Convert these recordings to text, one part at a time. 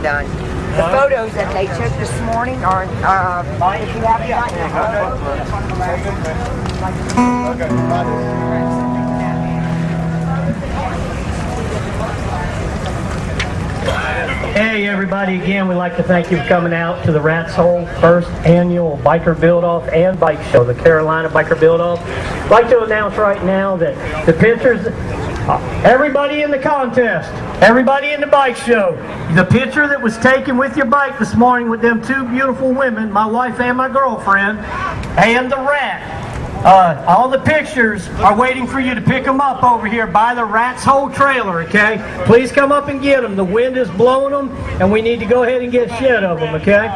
done. The photos that they took this morning are, if you haven't gotten Hey everybody, again we'd like to thank you for coming out to the Rat's Hole first annual Biker Build-Off and Bike Show, the Carolina Biker Build-Off. I'd like to announce right now that the pictures, everybody in the contest, everybody in the bike show, the picture that was taken with your bike this morning with them two beautiful women, my wife and my girlfriend, and the rat. All the pictures are waiting for you to pick them up over here by the Rat's Hole trailer, okay? Please come up and get them. The wind is blowing them, and we need to go ahead and get shed of them, okay?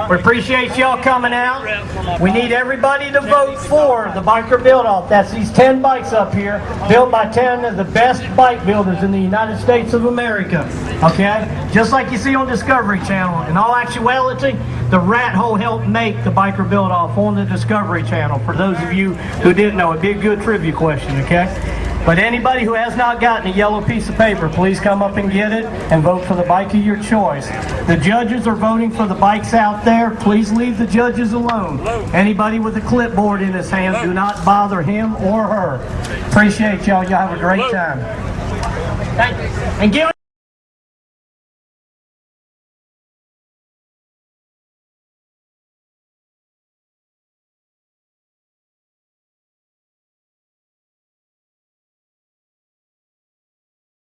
We appreciate y'all coming out. We need everybody to vote for the Biker Build-Off. That's these 10 bikes up here, built by 10 of the best bike builders in the United States of America, okay? Just like you see on Discovery Channel. In all actuality, the Rat Hole helped make the Biker Build-Off on the Discovery Channel. For those of you who didn't know, it'd be a good trivia question, okay? But anybody who has not gotten a yellow piece of paper, please come up and get it and vote for the bike of your choice. The judges are voting for the bikes out there. Please leave the judges alone. Anybody with a clipboard in his hand, do not bother him or her. Appreciate y'all. Y'all have a great time. Thank you. And give